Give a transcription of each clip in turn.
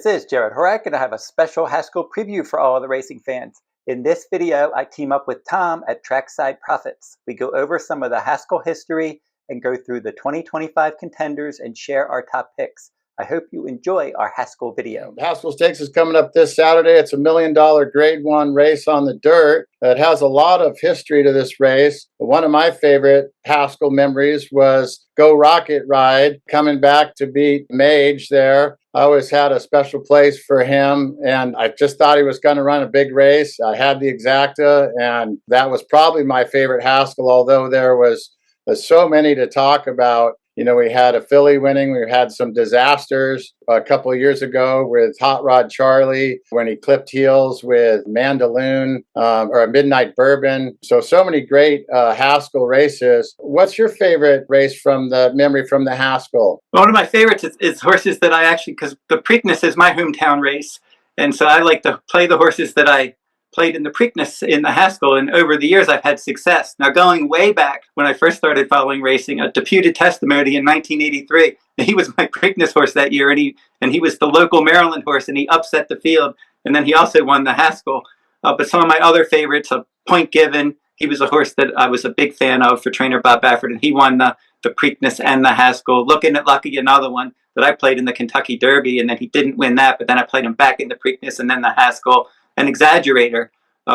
This is Jarrod Horak, and I have a special Haskell preview for all of the racing fans. In this video, I team up with Tom at Trackside Profits. We go over some of the Haskell history and go through the 2025 contenders and share our top picks. I hope you enjoy our Haskell video. Haskell Stakes is coming up this Saturday. It's a $1 million Grade 1 race on the dirt. It has a lot of history to this race. One of my favorite Haskell memories was Go Rocket Ride, coming back to beat Mage there. I always had a special place for him, and I just thought he was going to run a big race. I had the Exacta, and that was probably my favorite Haskell, although there was so many to talk about. You know, we had a filly winning. We had some disasters a couple of years ago with Hot Rod Charlie when he clipped heels with Mandaloon or a Midnight Bourbon. So many great Haskell races. What's your favorite race from the memory from the Haskell? One of my favorites is horses that I actually, because the Preakness is my hometown race. And so I like to play the horses that I played in the Preakness in the Haskell, and over the years I've had success. Now, going way back when I first started following racing, a Deputed Testimony in 1983, he was my Preakness horse that year, and he was the local Maryland horse, and he upset the field, and then he also won the Haskell. But some of my other favorites, Point Given, he was a horse that I was a big fan of for trainer Bob Baffert, and he won the Preakness and the Haskell. Looking at Lucky, another one that I played in the Kentucky Derby, and then he didn't win that, but then I played him back in the Preakness and then the Haskell. An Exaggerator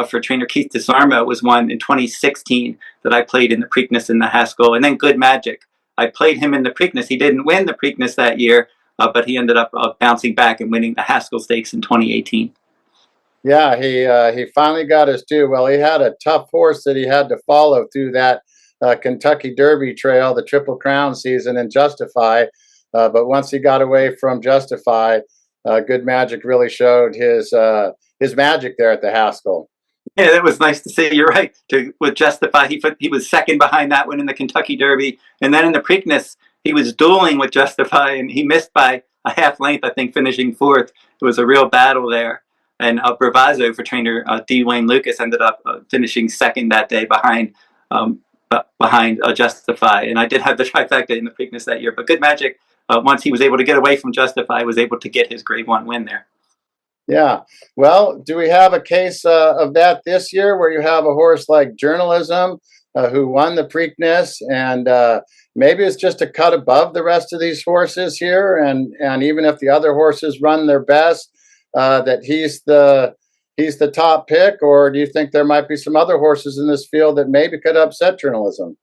for trainer Keith DeSarmo was one in 2016 that I played in the Preakness in the Haskell. And then Good Magic, I played him in the Preakness. He didn't win the Preakness that year, but he ended up bouncing back and winning the Haskell Stakes in 2018. Yeah, he finally got his due. Well, he had a tough horse that he had to follow through that Kentucky Derby trail, the Triple Crown season, and Justify. But once he got away from Justify, Good Magic really showed his magic there at the Haskell. Yeah, that was nice to see. You're right. With Justify, he was second behind that one in the Kentucky Derby. And then in the Preakness, he was dueling with Justify, and he missed by a half length, I think, finishing fourth. It was a real battle there. And Bravazzo for trainer D. Wayne Lucas ended up finishing second that day behind Justify. And I did have the trifecta in the Preakness that year. But Good Magic, once he was able to get away from Justify, was able to get his Grade 1 win there. Yeah. Well, do we have a case of that this year where you have a horse like Journalism who won the Preakness and maybe it's just a cut above the rest of these horses here, and even if the other horses run their best, that he's the top pick? Or do you think there might be some other horses in this field that maybe could upset Journalism?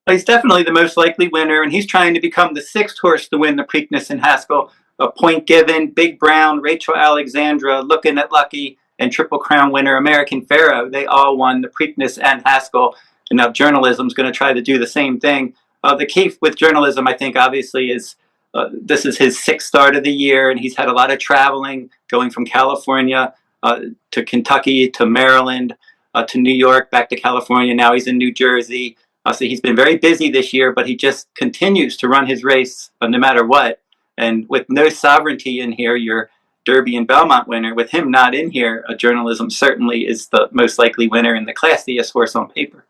He's definitely the most likely winner, and he's trying to become the sixth horse to win the Preakness in Haskell. Point Given, Big Brown, Rachel Alexandra, Looking at Lucky, and Triple Crown winner American Pharaoh. They all won the Preakness and Haskell. And now Journalism's going to try to do the same thing. The key with Journalism, I think, obviously, is this is his sixth start of the year, and he's had a lot of traveling, going from California to Kentucky to Maryland to New York, back to California. Now he's in New Jersey. So he's been very busy this year, but he just continues to run his race no matter what. And with no sovereignty in here, your Derby and Belmont winner, with him not in here, Journalism certainly is the most likely winner and the classiest horse on paper.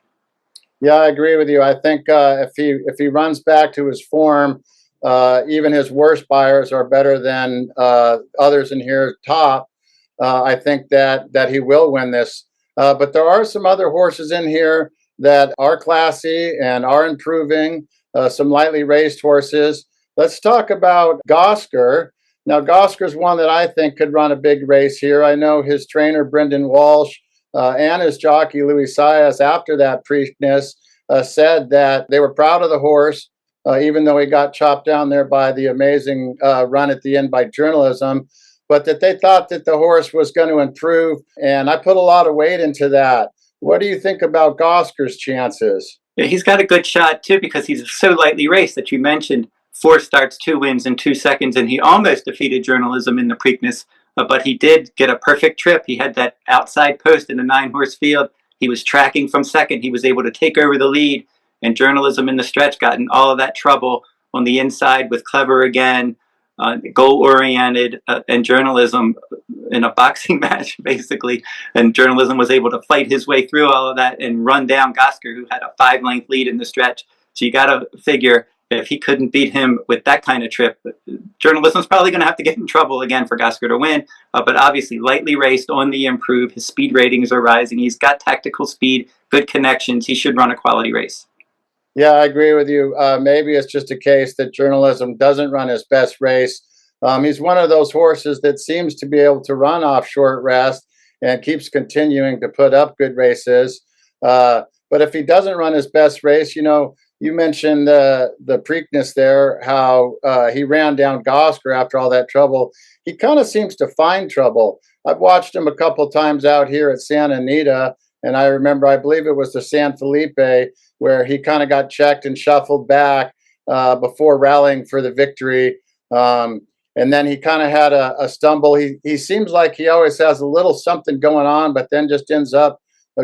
Yeah, I agree with you. I think if he runs back to his form, even his worst buyers are better than others in here top. I think that he will win this. But there are some other horses in here that are classy and are improving, some lightly raced horses. Let's talk about Gosger. Now, Gosger's one that I think could run a big race here. I know his trainer, Brendan Walsh, and his jockey, Louis Saez, after that Preakness, said that they were proud of the horse, even though he got chopped down there by the amazing run at the end by Journalism, but that they thought that the horse was going to improve. And I put a lot of weight into that. What do you think about Gosger's chances? Yeah, he's got a good shot, too, because he's so lightly raced that you mentioned. 4 starts, 2 wins in 2 seconds, and he almost defeated Journalism in the Preakness, but he did get a perfect trip. He had that outside post in a 9-horse field. He was tracking from second. He was able to take over the lead, and Journalism in the stretch got in all of that trouble on the inside with Clever Again, goal-oriented, and Journalism in a boxing match, basically. And Journalism was able to fight his way through all of that and run down Gosger, who had a 5-length lead in the stretch. So you got to figure if he couldn't beat him with that kind of trip, journalism's probably going to have to get in trouble again for Gosger to win. But obviously, lightly raced, on the improve. His speed ratings are rising. He's got tactical speed, good connections. He should run a quality race. Yeah, I agree with you. Maybe it's just a case that journalism doesn't run his best race. He's one of those horses that seems to be able to run off short rest and keeps continuing to put up good races. But if he doesn't run his best race, you mentioned the Preakness there, how he ran down Gosger after all that trouble. He kind of seems to find trouble. I've watched him a couple times out here at Santa Anita, and I remember, I believe it was the San Felipe, where he kind of got checked and shuffled back before rallying for the victory. And then he kind of had a stumble. He seems like he always has a little something going on, but then just ends up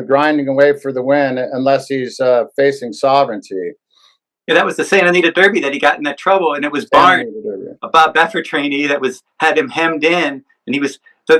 grinding away for the win, unless he's facing Sovereignty. Yeah, that was the Santa Anita Derby that he got in that trouble, and it was Barn, a Bob Beffer trainee, that had him hemmed in, and he was.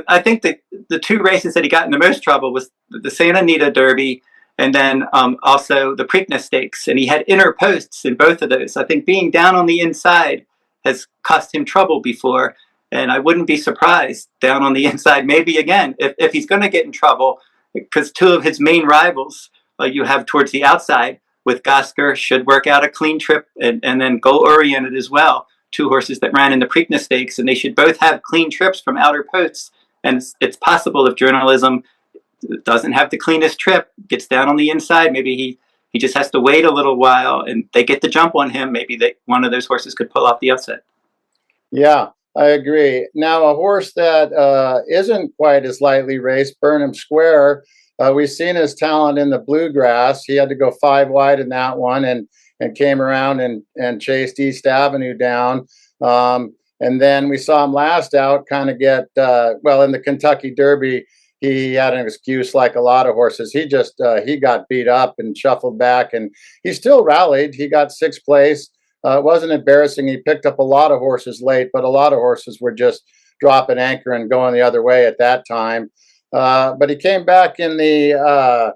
I think that the two races that he got in the most trouble was the Santa Anita Derby, and then also the Preakness Stakes, and he had inner posts in both of those. I think being down on the inside has cost him trouble before, and I wouldn't be surprised down on the inside maybe again if he's going to get in trouble, because two of his main rivals you have towards the outside with Gosger should work out a clean trip, and then goal-oriented as well. Two horses that ran in the Preakness Stakes, and they should both have clean trips from outer posts. And it's possible if journalism doesn't have the cleanest trip, gets down on the inside, maybe he just has to wait a little while and they get the jump on him. Maybe one of those horses could pull off the upset. Yeah, I agree. Now, a horse that isn't quite as lightly raced, Burnham Square, we've seen his talent in the Bluegrass. He had to go 5 wide in that one and came around and chased East Avenue down. And then we saw him last out kind of get, in the Kentucky Derby, he had an excuse like a lot of horses. He got beat up and shuffled back, and he still rallied. He got 6th place. It wasn't embarrassing. He picked up a lot of horses late, but a lot of horses were just dropping anchor and going the other way at that time. But he came back in the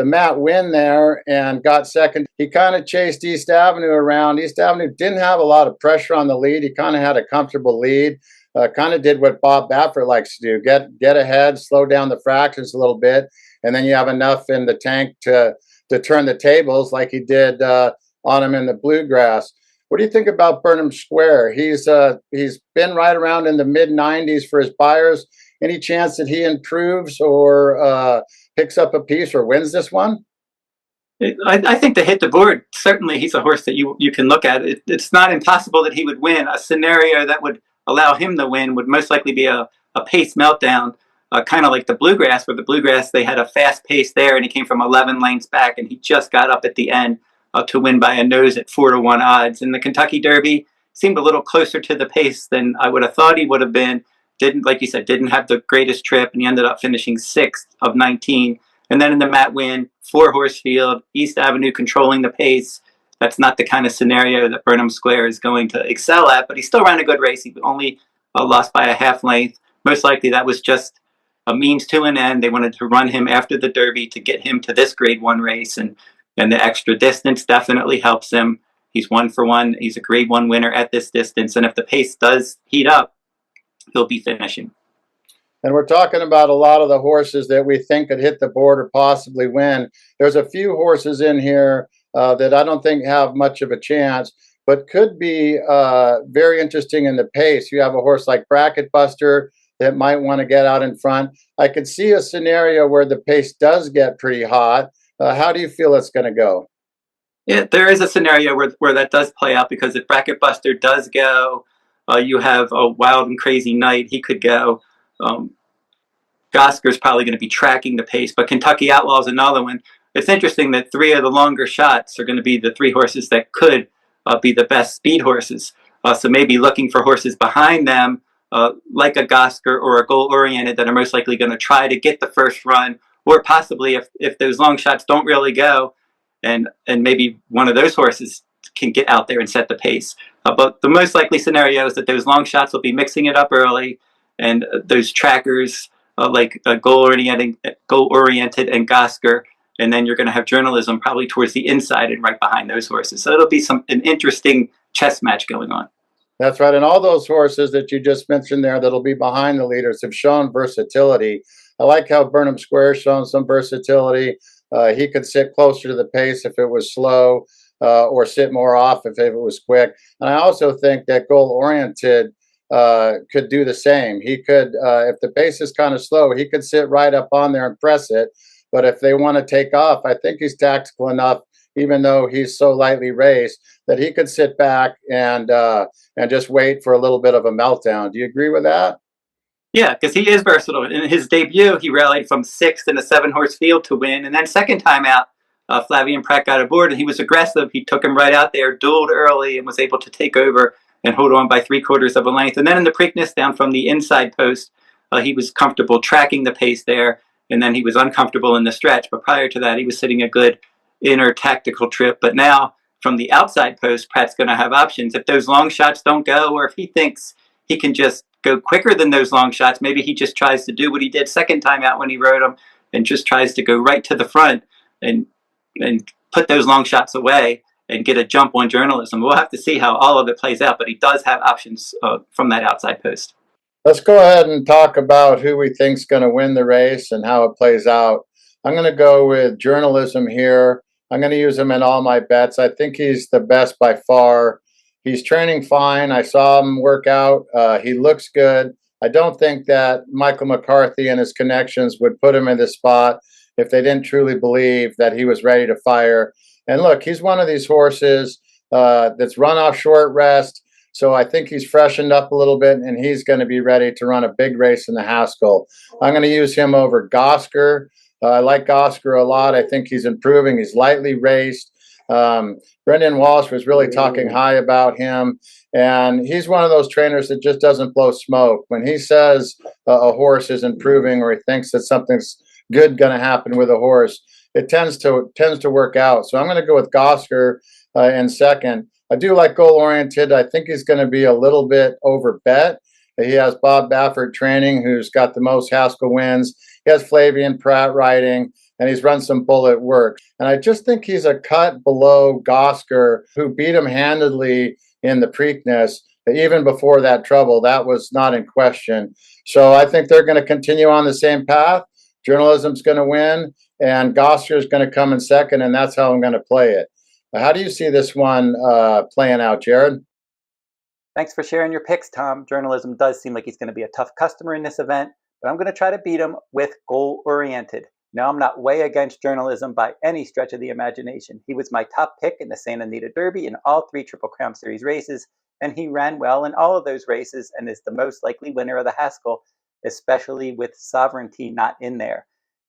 Matt win there and got second. He kind of chased East Avenue around. East Avenue didn't have a lot of pressure on the lead. He kind of had a comfortable lead. Kind of did what Bob Baffer likes to do: get ahead, slow down the fractions a little bit, and then you have enough in the tank to turn the tables like he did on him in the Bluegrass. What do you think about Burnham Square? He's been right around in the mid-90s for his buyers. Any chance that he improves or picks up a piece or wins this one? I think to hit the board, certainly he's a horse that you can look at. It's not impossible that he would win. A scenario that would allow him to win would most likely be a pace meltdown, kind of like the Bluegrass, where the Bluegrass, they had a fast pace there, and he came from 11 lengths back, and he just got up at the end to win by a nose at 4-1 odds. And the Kentucky Derby seemed a little closer to the pace than I would have thought he would have been. Like you said, didn't have the greatest trip, and he ended up finishing 6th of 19. And then in the Matt win, 4-horse field, East Avenue controlling the pace. That's not the kind of scenario that Burnham Square is going to excel at, but he still ran a good race. He only lost by a half length. Most likely that was just a means to an end. They wanted to run him after the Derby to get him to this Grade 1 race, and the extra distance definitely helps him. He's 1 for 1. He's a Grade 1 winner at this distance, and if the pace does heat up, he'll be finishing. And we're talking about a lot of the horses that we think could hit the board or possibly win. There's a few horses in here that I don't think have much of a chance, but could be very interesting in the pace. You have a horse like Bracket Buster that might want to get out in front. I could see a scenario where the pace does get pretty hot. How do you feel it's going to go? Yeah, there is a scenario where that does play out, because if Bracket Buster does go, you have a Wildncrazynight. He could go. Gosger's probably going to be tracking the pace, but Kentucky Outlaw is another one. It's interesting that 3 of the longer shots are going to be the 3 horses that could be the best speed horses. So maybe looking for horses behind them, like a Gosger or a goal-oriented, that are most likely going to try to get the first run, or possibly if those long shots don't really go, and maybe one of those horses can get out there and set the pace. But the most likely scenario is that those long shots will be mixing it up early, and those trackers like goal-oriented and Gosger and then you're going to have journalism probably towards the inside and right behind those horses. So it'll be an interesting chess match going on. That's right. And all those horses that you just mentioned there that'll be behind the leaders have shown versatility. I like how Burnham Square's shown some versatility. He could sit closer to the pace if it was slow, or sit more off if it was quick. And I also think that goal-oriented could do the same. He could, if the pace is kind of slow, he could sit right up on there and press it. But if they want to take off, I think he's tactical enough, even though he's so lightly raced, that he could sit back and just wait for a little bit of a meltdown. Do you agree with that? Yeah, because he is versatile. In his debut, he rallied from 6th in a 7-horse field to win. And then second time out, Flavien Prat got aboard, and he was aggressive. He took him right out there, dueled early, and was able to take over and hold on by 3/4 of a length. And then in the Preakness, down from the inside post, he was comfortable tracking the pace there, and then he was uncomfortable in the stretch. But prior to that, he was sitting a good inner tactical trip. But now, from the outside post, Pratt's going to have options. If those long shots don't go, or if he thinks he can just go quicker than those long shots, maybe he just tries to do what he did second time out when he rode them, and just tries to go right to the front and put those long shots away and get a jump on journalism. We'll have to see how all of it plays out, but he does have options from that outside post. Let's go ahead and talk about who we think is going to win the race and how it plays out. I'm going to go with journalism here. I'm going to use him in all my bets. I think he's the best by far. He's training fine. I saw him work out. He looks good. I don't think that Michael McCarthy and his connections would put him in this spot if they didn't truly believe that he was ready to fire. And look, he's one of these horses that's run off short rest. So I think he's freshened up a little bit, and he's going to be ready to run a big race in the Haskell. I'm going to use him over Gosger. I like Gosger a lot. I think he's improving. He's lightly raced. Brendan Walsh was really talking high about him, and he's one of those trainers that just doesn't blow smoke. When he says a horse is improving, or he thinks that something's good going to happen with a horse, it tends to work out. So I'm going to go with Gosger in second. I do like goal-oriented. I think he's going to be a little bit over bet. He has Bob Baffert training, who's got the most Haskell wins. He has Flavien Prat riding, and he's run some bullet work. And I just think he's a cut below Gosger, who beat him handedly in the Preakness. Even before that trouble, that was not in question. So I think they're going to continue on the same path. Journalism's going to win, and Gosger is going to come in second, and that's how I'm going to play it. How do you see this one playing out, Jarrod? Thanks for sharing your picks, Tom. Journalism does seem like he's going to be a tough customer in this event, but I'm going to try to beat him with goal-oriented. Now, I'm not way against journalism by any stretch of the imagination. He was my top pick in the Santa Anita Derby in all 3 Triple Crown Series races, and he ran well in all of those races and is the most likely winner of the Haskell, especially with Sovereignty not in there.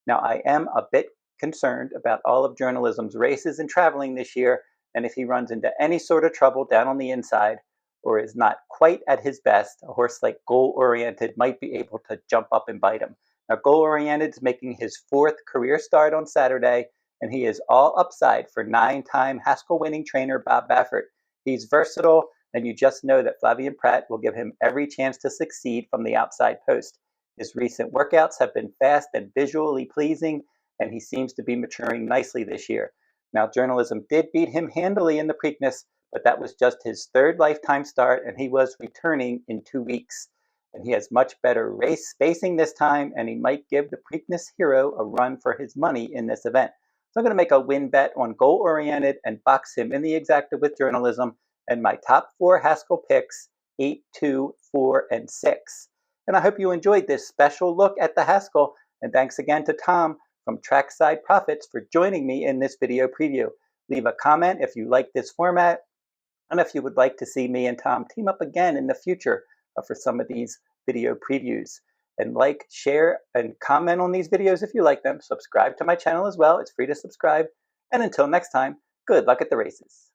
Now, I am a bit concerned about all of journalism's races and traveling this year, and if he runs into any sort of trouble down on the inside or is not quite at his best, a horse like goal-oriented might be able to jump up and bite him. Now, goal-oriented is making his 4th career start on Saturday, and he is all upside for 9-time Haskell winning trainer Bob Baffert. He's versatile, and you just know that Flavien Prat will give him every chance to succeed from the outside post. His recent workouts have been fast and visually pleasing, and he seems to be maturing nicely this year. Now, journalism did beat him handily in the Preakness, but that was just his 3rd lifetime start, and he was returning in 2 weeks. And he has much better race spacing this time, and he might give the Preakness hero a run for his money in this event. So I'm going to make a win bet on goal-oriented and box him in the exacta with journalism, and my top 4 Haskell picks, 8, 2, 4, and 6. And I hope you enjoyed this special look at the Haskell, and thanks again to Tom from Trackside Profits for joining me in this video preview. Leave a comment if you like this format, and if you would like to see me and Tom team up again in the future for some of these video previews. And like, share, and comment on these videos if you like them. Subscribe to my channel as well. It's free to subscribe. And until next time, good luck at the races.